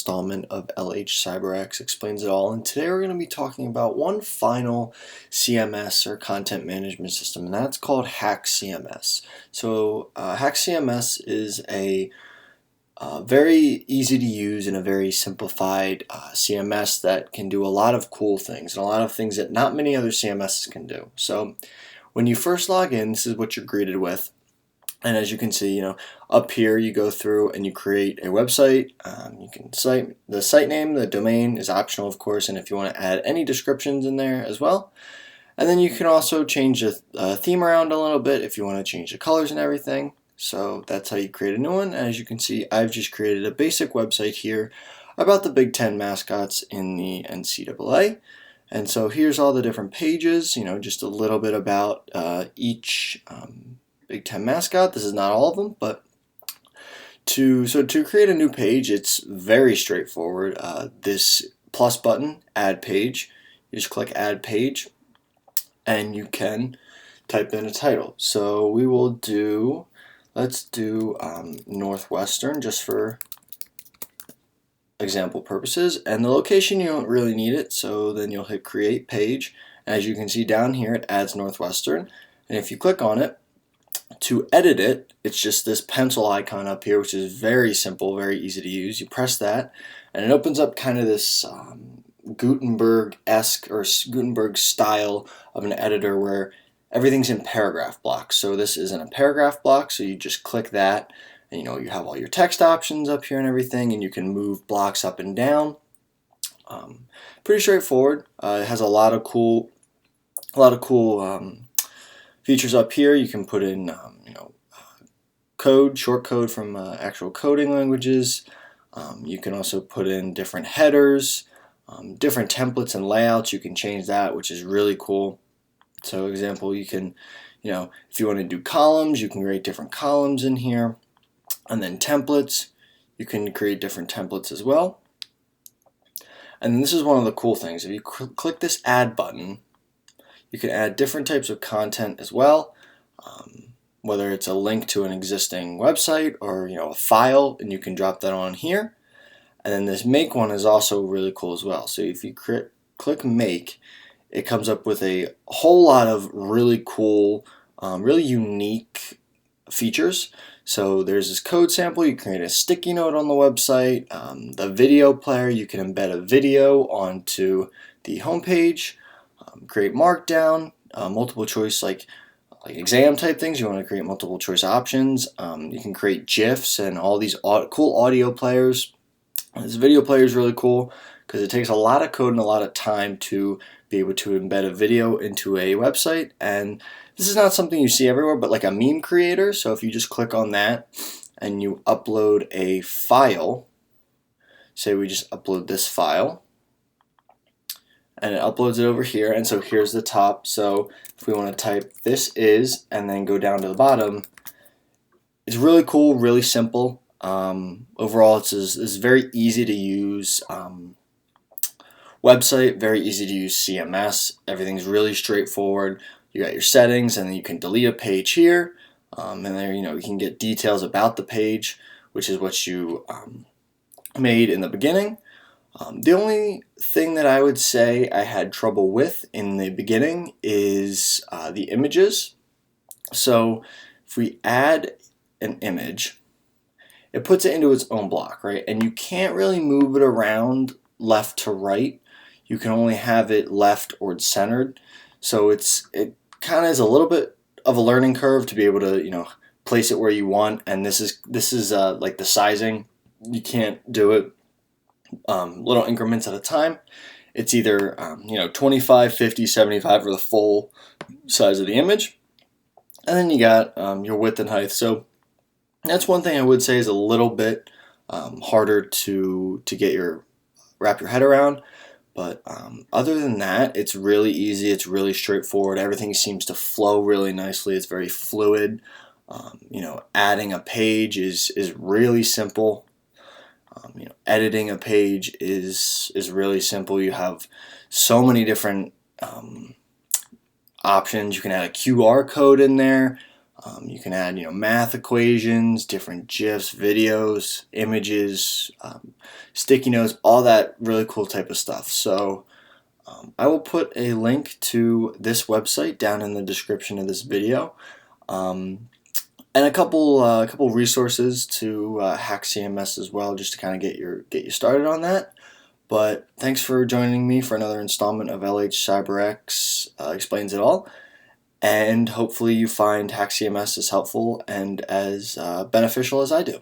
installment of LHCyberx explains it all, and today we're going to be talking about one final CMS or content management system, and that's called HAXcms. So HAXcms is a very easy to use and a very simplified CMS that can do a lot of cool things and a lot of things that not many other CMSs can do. So when you first log in, this is what you're greeted with. And as you can see, up here you go through and you create a website. You can cite the site name, the domain is optional, of course, and if you want to add any descriptions in there as well. And then you can also change the theme around a little bit if you want to change the colors and everything. So that's how you create a new one. And as you can see, I've just created a basic website here about the Big Ten mascots in the NCAA. And so here's all the different pages, just a little bit about each Big Ten mascot. This is not all of them, but to create a new page, it's very straightforward. This plus button, add page, you just click add page, and you can type in a title. So we will do, let's do Northwestern just for example purposes, and the location you don't really need it, so then you'll hit create page. As you can see down here, it adds Northwestern, and if you click on it, to edit it, it's just this pencil icon up here, which is very simple, very easy to use. You press that, and it opens up kind of this Gutenberg-esque or Gutenberg style of an editor where everything's in paragraph blocks. So this isn't a paragraph block, so you just click that, and you have all your text options up here and everything, and you can move blocks up and down. Pretty straightforward. It has a lot of cool features up here. You can put in code, short code from actual coding languages. You can also put in different headers, different templates and layouts. You can change that, which is really cool. So example, you can, if you want to do columns, you can create different columns in here. And then templates, you can create different templates as well. And this is one of the cool things. If you click this add button, you can add different types of content as well, whether it's a link to an existing website or a file, and you can drop that on here. And then this make one is also really cool as well. So if you click make, it comes up with a whole lot of really cool, really unique features. So there's this code sample. You create a sticky note on the website. The video player, you can embed a video onto the homepage. Create markdown, multiple choice like exam type things. You want to create multiple choice options. You can create GIFs and all these cool audio players. This video player is really cool because it takes a lot of code and a lot of time to be able to embed a video into a website. And this is not something you see everywhere, but like a meme creator. So if you just click on that and you upload a file, say we just upload this file, and it uploads it over here, and so here's the top. So if we want to type this is and then go down to the bottom, it's really cool, really simple. Overall, it's very easy to use website, very easy to use CMS. Everything's really straightforward. You got your settings, and then you can delete a page here, and there you can get details about the page, which is what you made in the beginning. The only thing that I would say I had trouble with in the beginning is the images. So if we add an image, it puts it into its own block, right? And you can't really move it around left to right. You can only have it left or centered. So it kind of is a little bit of a learning curve to be able to place it where you want. And this is like the sizing. You can't do it little increments at a time. It's either 25, 50, 75 for the full size of the image, and then you got your width and height. So that's one thing I would say is a little bit harder to wrap your head around. But other than that, it's really easy. It's really straightforward. Everything seems to flow really nicely. It's very fluid. Adding a page is really simple. Editing a page is really simple. You have so many different options. You can add a QR code in there. You can add, math equations, different GIFs, videos, images, sticky notes, all that really cool type of stuff. So I will put a link to this website down in the description of this video, and a couple resources to HAXcms as well, just to kind of get you started on that. But thanks for joining me for another installment of LHCyberx Explains It All. And hopefully you find HAXcms as helpful and as beneficial as I do.